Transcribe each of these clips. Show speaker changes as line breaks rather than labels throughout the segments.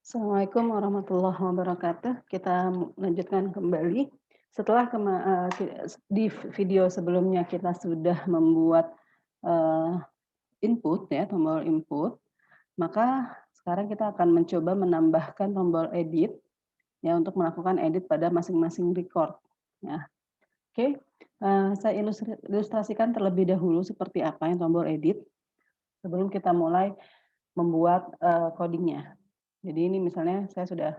Assalamualaikum warahmatullahi wabarakatuh. Kita lanjutkan kembali. Setelah di video sebelumnya kita sudah membuat, eee, input ya, tombol input, maka sekarang kita akan mencoba menambahkan tombol edit, ya, untuk melakukan edit pada masing-masing record, ya. Oke, saya ilustrasikan terlebih dahulu seperti apa yang tombol edit, sebelum kita mulai membuat, coding-nya. Jadi ini misalnya saya sudah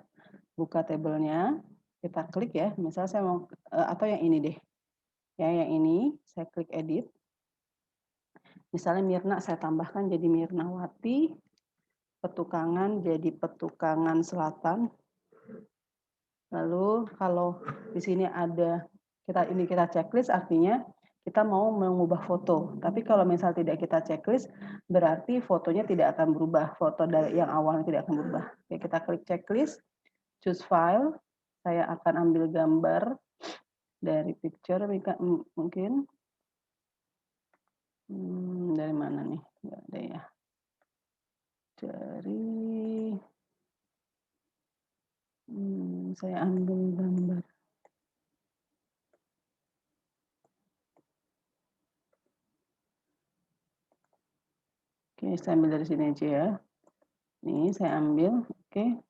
buka tabelnya, kita klik ya, misal saya mau atau yang ini deh, ya yang ini saya klik edit, misalnya Mirna saya tambahkan jadi Mirnawati, Petukangan jadi Petukangan Selatan. Lalu kalau di sini ada kita checklist artinya kita mau mengubah foto. Tapi kalau misal tidak kita checklist berarti fotonya tidak akan berubah, foto dari yang awalnya tidak akan berubah. Oke, kita klik checklist, choose file, saya akan ambil gambar dari picture mungkin. Dari mana nih? Nggak ada ya. Dari saya ambil gambar. Oke, saya ambil dari sini aja ya. Nih, saya ambil, oke.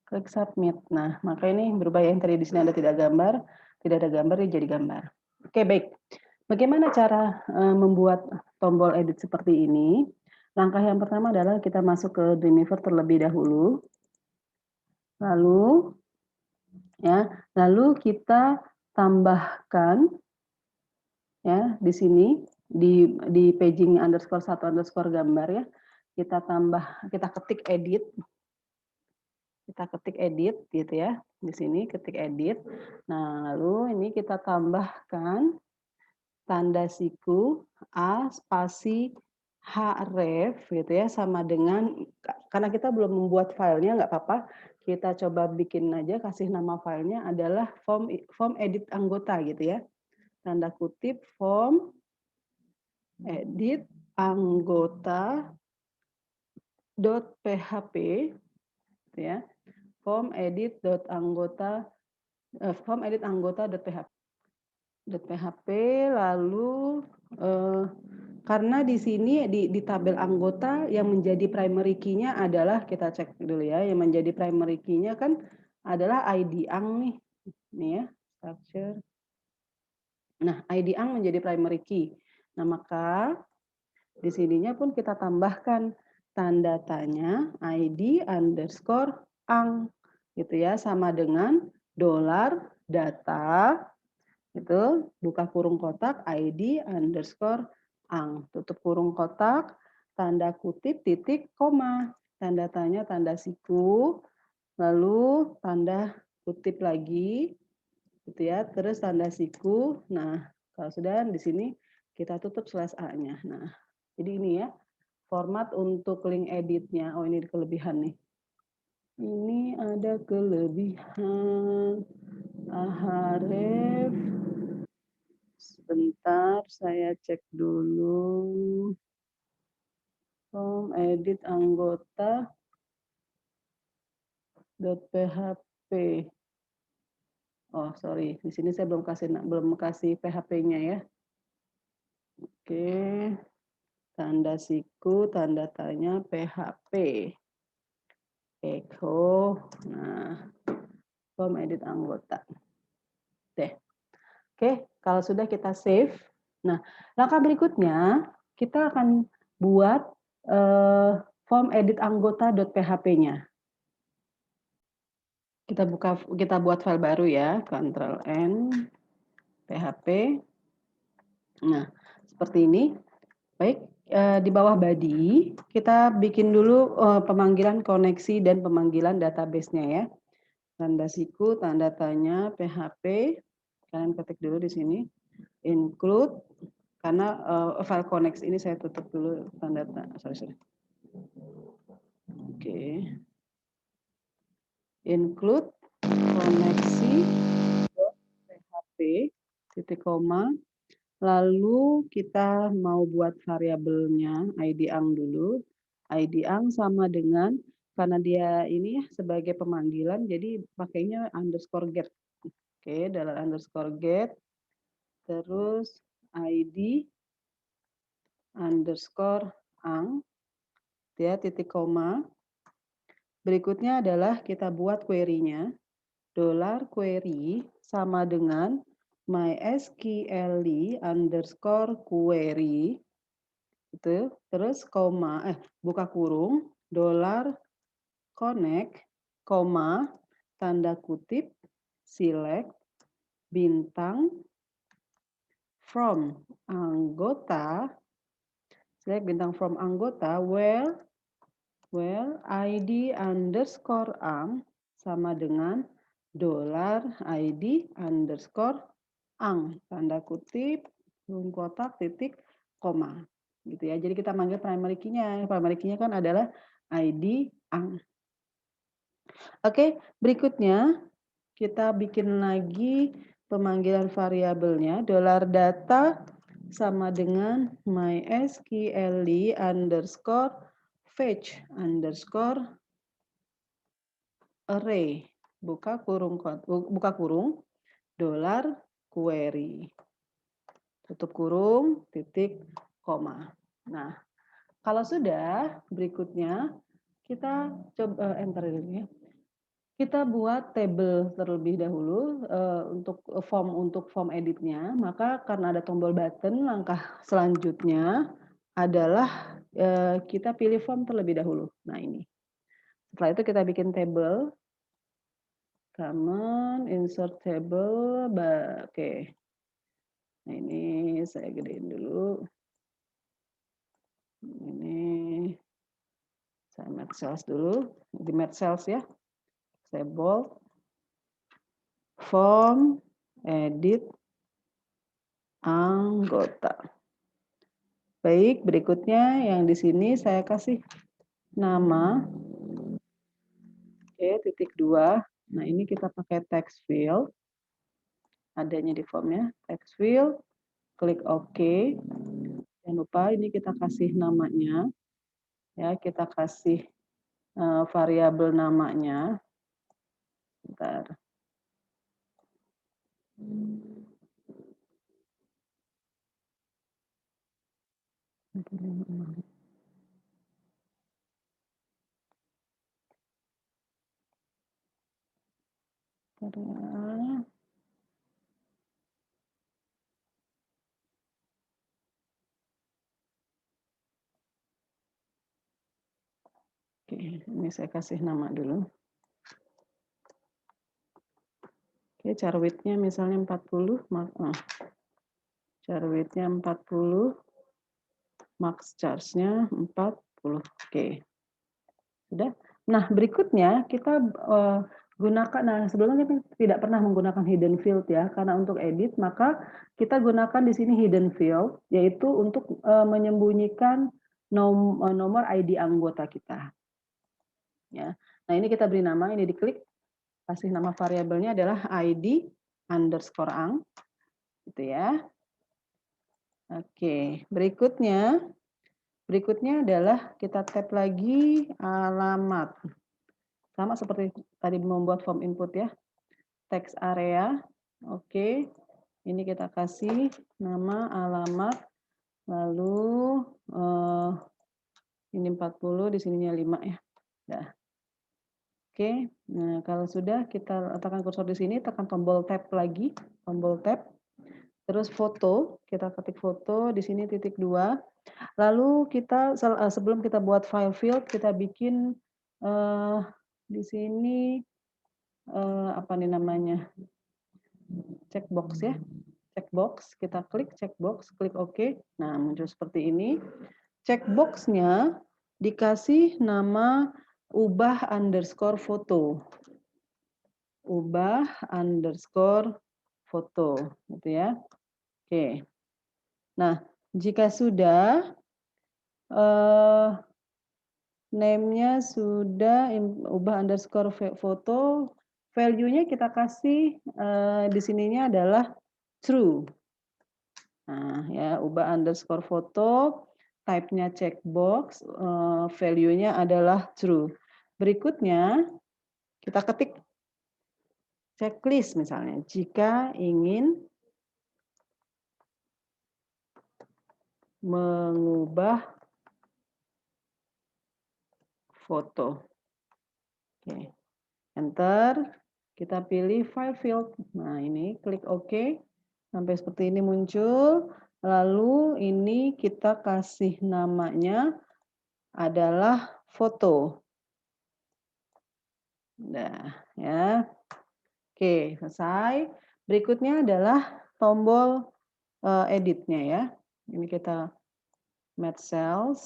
Klik submit. Nah, maka ini berubah ya, yang tadi di sini ada tidak ada gambar, dia jadi gambar. Oke, baik. Bagaimana cara membuat tombol edit seperti ini? Langkah yang pertama adalah kita masuk ke Dreamweaver terlebih dahulu. Lalu kita tambahkan ya di sini di paging _1_ gambar ya. Kita ketik edit gitu ya. Di sini ketik edit. Nah, lalu ini kita tambahkan tanda siku A spasi href gitu ya, sama dengan karena kita belum membuat filenya nggak apa-apa, kita coba bikin aja, kasih nama filenya adalah form edit anggota gitu ya. Tanda kutip form edit anggota .php gitu ya. Form edit anggota.php lalu karena di sini di tabel anggota yang menjadi primary key-nya adalah, kita cek dulu ya, yang menjadi primary key-nya kan adalah ID ang nih ya, structure. Nah, ID ang menjadi primary key. Nah, maka di sininya pun kita tambahkan tanda tanya ID _ ang gitu ya, sama dengan $data itu buka kurung kotak ID _ ang, tutup kurung kotak, tanda kutip, titik, koma, tanda tanya, tanda siku, lalu tanda kutip lagi, gitu ya, terus tanda siku. Nah, kalau sudah di sini kita tutup /a-nya. Nah, jadi ini ya format untuk link editnya. Oh, ini kelebihan nih. Ini ada kelebihan ahref. Sebentar, saya cek dulu. Form edit anggota .php. Oh, sorry. Di sini saya belum kasih PHP-nya ya. Oke. Tanda siku, tanda tanya, PHP. Echo. Nah, form edit anggota. Deh. Oke, kalau sudah kita save. Nah, langkah berikutnya kita akan buat form edit anggota .php-nya. Kita buat file baru ya, Ctrl N, PHP. Nah, seperti ini. Baik, di bawah body kita bikin dulu pemanggilan koneksi dan pemanggilan database-nya ya. Tanda siku, tanda tanya, PHP. Kalian ketik dulu di sini. Include, karena file connect ini saya tutup dulu tanda tanya. Sorry. Oke. Include koneksi .php titik koma. Lalu kita mau buat variabelnya ID ang dulu. ID ang sama dengan karena dia ini ya sebagai pemanggilan jadi pakainya underscore get. Oke, $_ get, terus ID underscore ang, ya, titik koma. Berikutnya adalah kita buat query-nya. $query sama dengan mysqli underscore query. Itu, terus buka kurung, $connect, koma, tanda kutip, select, bintang, from anggota, select bintang from anggota, where ID underscore ang sama dengan $ID underscore ang, tanda kutip, kurung kotak, titik, koma. Gitu ya. Jadi kita manggil primary key-nya. Primary key-nya kan adalah ID ang. Oke, berikutnya kita bikin lagi pemanggilan variabelnya. $data sama dengan mysqli underscore fetch underscore array. Buka kurung, $query. Tutup kurung, titik, koma. Nah, kalau sudah, berikutnya kita coba enter dulu ya. Kita buat tabel terlebih dahulu untuk form editnya. Maka karena ada tombol button, langkah selanjutnya adalah kita pilih form terlebih dahulu. Nah ini. Setelah itu kita bikin table. Common, insert table, oke. Nah ini saya gedein dulu. Ini saya match cells dulu, di match cells ya. Saya bold, form, edit, anggota. Baik, berikutnya yang di sini saya kasih nama. Oke, titik 2. Nah ini kita pakai text field. Adanya di formnya, text field. Klik OK. Jangan lupa ini kita kasih namanya. Ya, kita kasih variabel namanya. Bentar. Oke, ini saya kasih nama dulu. Oke, char width-nya misalnya 40, char width-nya 40, max charge-nya 40. Oke. Sudah. Nah, berikutnya kita gunakan, nah sebelumnya kita tidak pernah menggunakan hidden field ya, karena untuk edit maka kita gunakan di sini hidden field, yaitu untuk menyembunyikan nomor ID anggota kita. Ya. Nah ini kita beri nama, ini diklik, kasih nama variabelnya adalah ID underscore ang, gitu ya. Oke, berikutnya adalah kita tap lagi alamat. Sama seperti tadi membuat form input ya. Text area, oke. Ini kita kasih nama, alamat, lalu ini 40, di sininya 5 ya. Nah. Oke, nah kalau sudah kita letakkan kursor di sini, tekan tombol tab lagi, tombol tab. Terus foto, kita ketik foto, di sini titik 2. Lalu kita sebelum kita buat file field, kita bikin di sini apa nih namanya? Checkbox ya. Checkbox, kita klik checkbox, klik OK. Nah, muncul seperti ini. Checkbox-nya dikasih nama ubah underscore foto. Ubah underscore foto, gitu ya. Oke. Nah, jika sudah name-nya sudah ubah underscore foto, value-nya kita kasih di sininya adalah true. Nah, ya ubah underscore foto, type-nya checkbox, value-nya adalah true. Berikutnya, kita ketik checklist misalnya, jika ingin mengubah foto. Oke, enter. Kita pilih file field. Nah, ini klik OK. Sampai seperti ini muncul. Lalu ini kita kasih namanya adalah foto. Nah, ya. Oke, selesai. Berikutnya adalah tombol editnya ya. Ini kita match cells.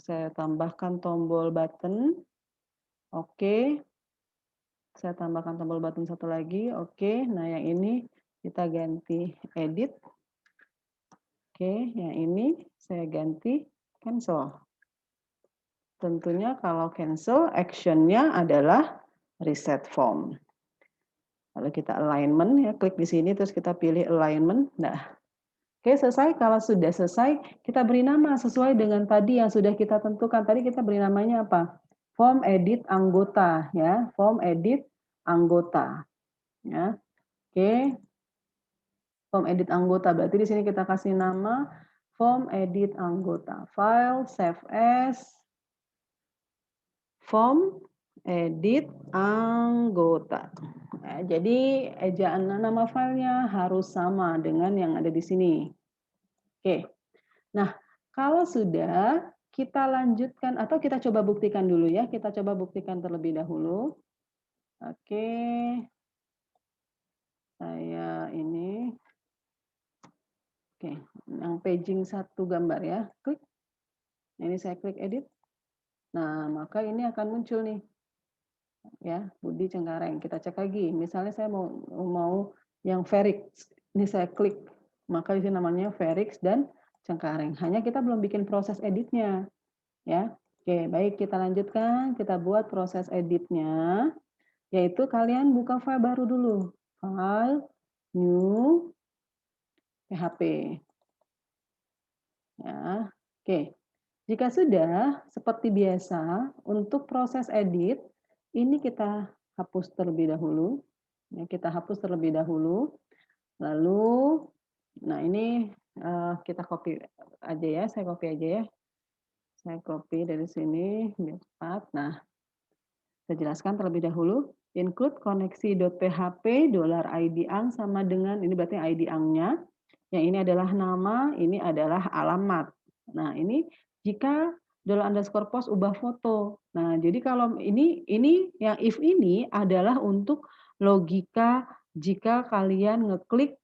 Saya tambahkan tombol button. Oke. Saya tambahkan tombol button satu lagi. Oke. Nah, yang ini kita ganti edit. Oke, yang ini saya ganti cancel. Tentunya kalau cancel, action-nya adalah reset form. Lalu kita alignment ya, klik di sini terus kita pilih alignment. Nah, oke selesai. Kalau sudah selesai, kita beri nama sesuai dengan tadi yang sudah kita tentukan. Tadi kita beri namanya apa? Form edit anggota ya, form edit anggota. Ya. Oke. Form edit anggota. Berarti di sini kita kasih nama form edit anggota. File save as form edit anggota. Nah, jadi ejaan nama filenya harus sama dengan yang ada di sini. Oke. Nah, kalau sudah kita lanjutkan atau kita coba buktikan dulu ya. Kita coba buktikan terlebih dahulu. Oke. Saya ini oke, yang paging satu gambar ya. Klik. Ini saya klik edit. Nah, maka ini akan muncul nih. Ya, Budi Cengkareng. Kita cek lagi. Misalnya saya mau yang Ferix. Ini saya klik. Maka di sini namanya Ferix dan Cengkareng. Hanya kita belum bikin proses editnya. Ya. Oke, baik kita lanjutkan. Kita buat proses editnya. Yaitu kalian buka file baru dulu. File, new, PHP. Ya. Oke. Jika sudah, seperti biasa, untuk proses edit, ini kita hapus terlebih dahulu. Ya, kita hapus terlebih dahulu. Lalu, nah ini kita copy aja ya, saya copy aja ya. Saya copy dari sini, biar cepat. Nah, saya jelaskan terlebih dahulu. Include koneksi.php $id_ang sama dengan, ini berarti ID ang-nya. Yang ini adalah nama, ini adalah alamat. Nah, ini jika $_post ubah foto. Nah, jadi kalau ini yang if ini adalah untuk logika jika kalian ngeklik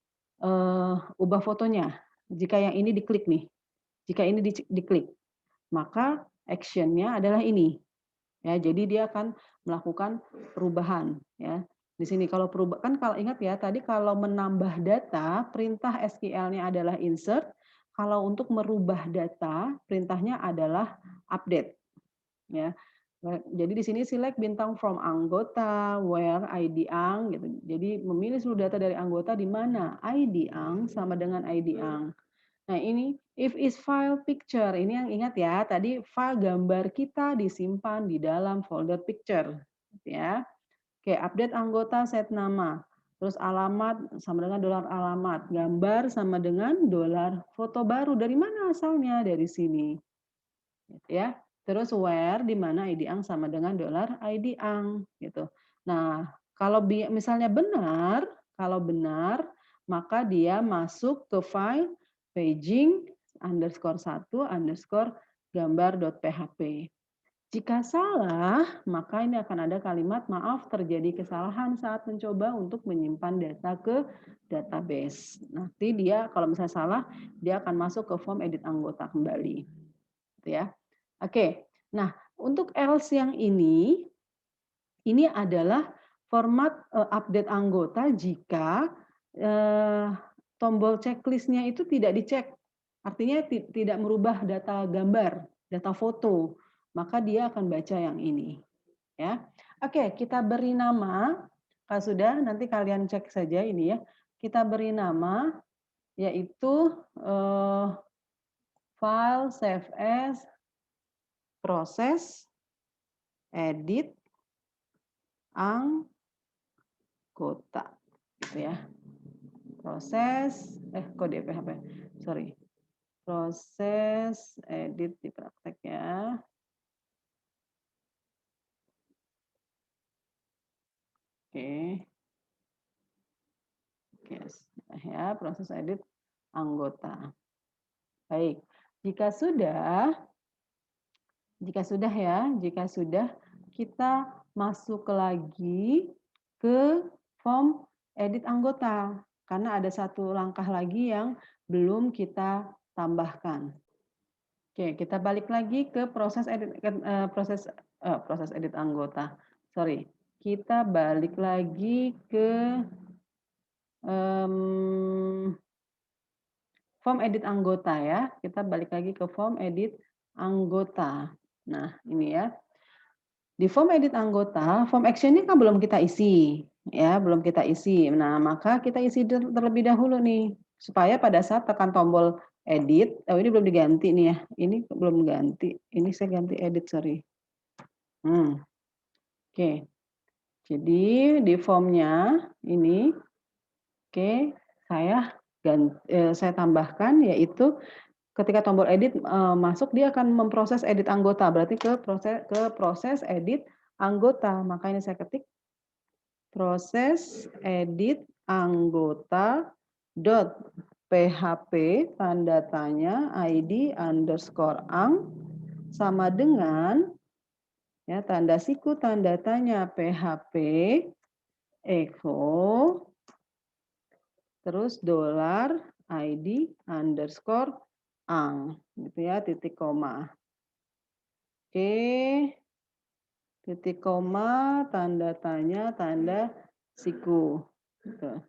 ubah fotonya. Jika yang ini diklik nih. Jika ini diklik, maka action-nya adalah ini. Ya, jadi dia akan melakukan perubahan ya. Di sini kalau perubahan kan kalau ingat ya tadi kalau menambah data perintah SQL-nya adalah insert, kalau untuk merubah data perintahnya adalah update ya. Jadi di sini select bintang from anggota where ID ang gitu. Jadi memilih seluruh data dari anggota di mana ID ang sama dengan ID ang. Nah, ini if is file picture. Ini yang ingat ya, tadi file gambar kita disimpan di dalam folder picture, ya. Oke, update anggota set nama. Terus alamat sama dengan $alamat, gambar sama dengan $foto baru. Dari mana asalnya? Dari sini. Gitu ya. Terus where di mana ID ang sama dengan $ID ang gitu. Nah, kalau misalnya benar, kalau benar maka dia masuk ke file paging_1_gambar.php. Jika salah, maka ini akan ada kalimat maaf terjadi kesalahan saat mencoba untuk menyimpan data ke database. Nanti dia kalau misalnya salah, dia akan masuk ke form edit anggota kembali. Gitu ya. Oke. Nah, untuk else yang ini adalah format update anggota jika tombol checklist-nya itu tidak dicek. Artinya tidak merubah data gambar, data foto, maka dia akan baca yang ini. Ya. Oke, kita beri nama. Kalau sudah, nanti kalian cek saja ini ya. Kita beri nama, yaitu file save as proses edit anggota gitu ya. Proses kode PHP. Sorry. Proses edit di praktek ya. Oke. Yes. Ya, proses edit anggota. Baik. Jika sudah kita masuk lagi ke form edit anggota karena ada satu langkah lagi yang belum kita tambahkan. Oke, kita balik lagi ke proses edit anggota. Sorry, kita balik lagi ke form edit anggota ya. Kita balik lagi ke form edit anggota. Nah, ini ya. Di form edit anggota, form action-nya kan belum kita isi, ya, belum kita isi. Nah, maka kita isi terlebih dahulu nih, supaya pada saat tekan tombol edit, ini belum diganti nih ya, ini belum ganti, ini saya ganti edit, sorry. Oke, jadi di formnya ini, oke, saya tambahkan yaitu ketika tombol edit masuk dia akan memproses edit anggota, berarti ke proses edit anggota. Maka ini saya ketik proses edit anggota dot php tanda tanya id underscore ang sama dengan ya tanda siku tanda tanya php echo terus dolar id underscore ang gitu ya titik koma. Oke. Titik koma tanda tanya tanda siku gitu.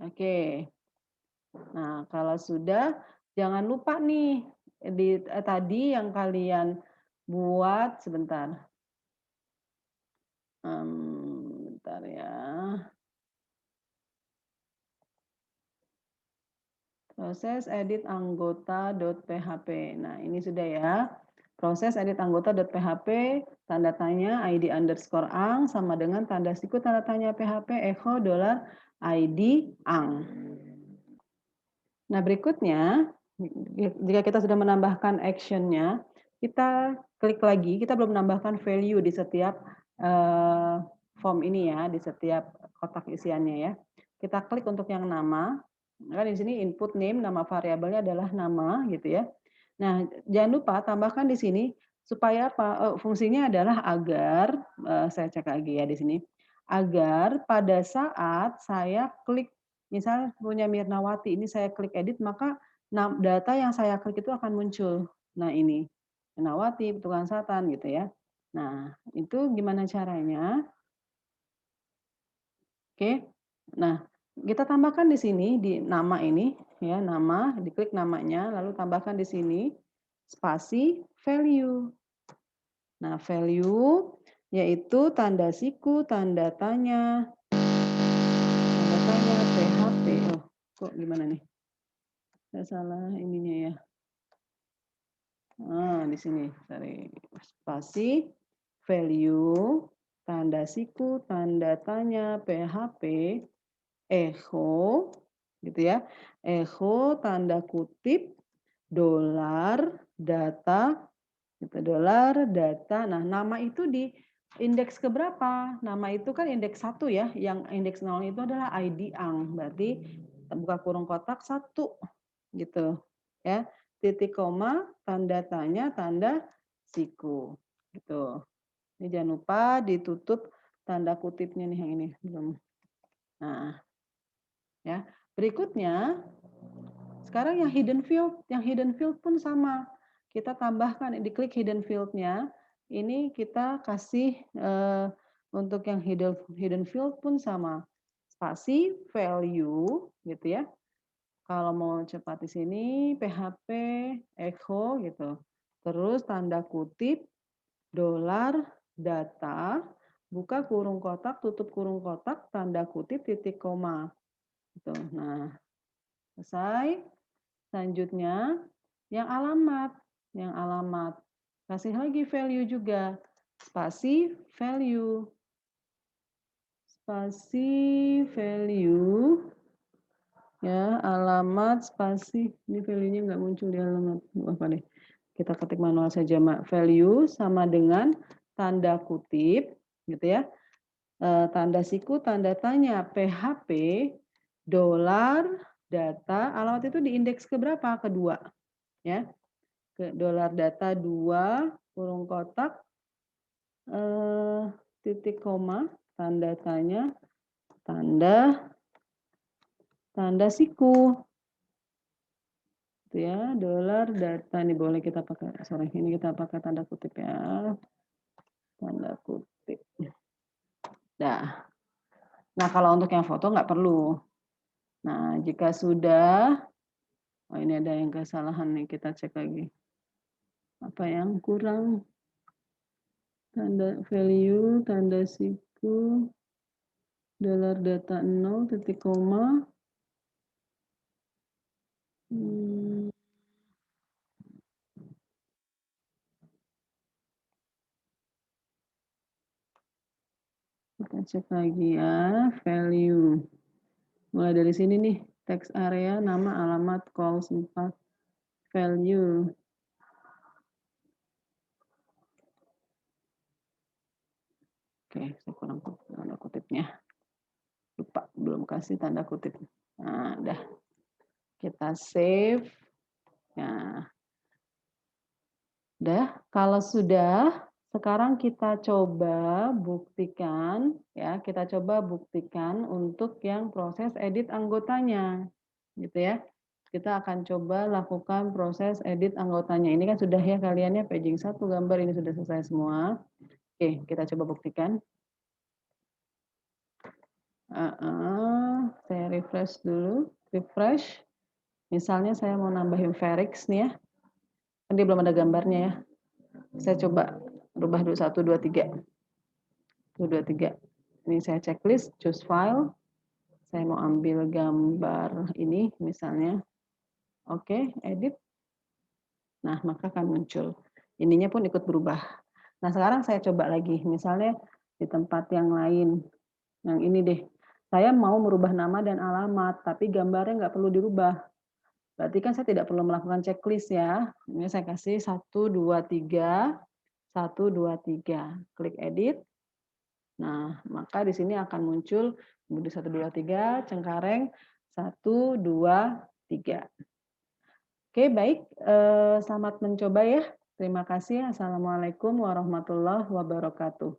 Oke. Nah, kalau sudah jangan lupa nih tadi yang kalian buat sebentar. Bentar ya. Proses edit anggota.php. Nah, ini sudah ya. Proses edit anggota.php, tanda tanya id underscore ang sama dengan tanda siku tanda tanya php echo dolar id ang. Nah, berikutnya, jika kita sudah menambahkan action-nya, kita klik lagi, kita belum menambahkan value di setiap form ini ya, di setiap kotak isiannya ya. Kita klik untuk yang nama, kan di sini input name, nama variabelnya adalah nama gitu ya. Nah, jangan lupa tambahkan di sini supaya apa? Fungsinya adalah agar saya cek lagi ya di sini. Agar pada saat saya klik misal punya Mirnawati ini saya klik edit maka data yang saya klik itu akan muncul. Nah, ini Mirnawati, Petugas Satan gitu ya. Nah, itu gimana caranya? Oke. Nah, kita tambahkan di sini di nama ini ya, nama, diklik namanya lalu tambahkan di sini spasi value. Nah, value yaitu tanda siku, tanda tanya PHP. Oh, kok gimana nih? Saya salah ininya ya. Di sini, sorry. Spasi value, tanda siku, tanda tanya PHP, echo gitu ya. Echo tanda kutip dolar data gitu, dolar data. Nah, nama itu di indeks keberapa? Nama itu kan indeks 1 ya, yang indeks 0 itu adalah ID ang. Berarti buka kurung kotak 1 gitu. Ya. Titik koma, tanda tanya, tanda siku. Gitu. Ini jangan lupa ditutup tanda kutipnya nih yang ini belum. Nah, ya. Berikutnya sekarang yang hidden field pun sama. Kita tambahkan, diklik hidden field-nya. Ini kita kasih untuk yang hidden field pun sama. Spasi value gitu ya. Kalau mau cepat di sini PHP echo gitu. Terus tanda kutip dolar data buka kurung kotak tutup kurung kotak tanda kutip titik koma. Gitu. Nah, selesai. Selanjutnya yang alamat kasih lagi value juga spasi value. Spasi value, ya, alamat spasi, ini value-nya nggak muncul di alamat, apa deh, kita ketik manual saja, Mak. Value sama dengan tanda kutip, gitu ya, tanda siku, tanda tanya, PHP, dolar, data, alamat itu di indeks keberapa? Kedua, ya. Ke dolar data 2, kurung kotak, titik koma, tanda tanya, tanda siku. Itu ya, dolar data ini boleh kita pakai, sorry, ini kita pakai tanda kutip ya. Tanda kutip. Nah, kalau untuk yang foto nggak perlu. Nah, jika sudah, oh ini ada yang kesalahan nih, kita cek lagi. Apa yang kurang? Tanda value, tanda siku, dolar data 0, titik koma. Kita cek lagi ya, value. Mulai dari sini nih, text area, nama, alamat, calls 4, value. Oke, saya kurang tanda kutipnya. Lupa, belum kasih tanda kutip. Nah, udah. Kita save. Nah, udah. Kalau sudah, sekarang kita coba buktikan, ya. Kita coba buktikan untuk yang proses edit anggotanya, gitu ya. Kita akan coba lakukan proses edit anggotanya. Ini kan sudah ya kaliannya paging 1 gambar ini sudah selesai semua. Oke, kita coba buktikan. Saya refresh dulu, refresh. Misalnya saya mau nambahin Verix nih ya, kan dia belum ada gambarnya ya. Saya coba rubah dulu 1, 2, 3. 1, 2, 3. Ini saya checklist, choose file. Saya mau ambil gambar ini misalnya. Oke, edit. Nah, maka akan muncul. Ininya pun ikut berubah. Nah, sekarang saya coba lagi. Misalnya di tempat yang lain. Yang ini deh. Saya mau merubah nama dan alamat, tapi gambarnya nggak perlu dirubah. Berarti kan saya tidak perlu melakukan checklist ya. Ini saya kasih 1, 2, 3, 1, 2, 3. Klik edit. Nah, maka di sini akan muncul mode 1, 2, 3, Cengkareng 1, 2, 3. Oke, baik. Selamat mencoba ya. Terima kasih. Assalamualaikum warahmatullahi wabarakatuh.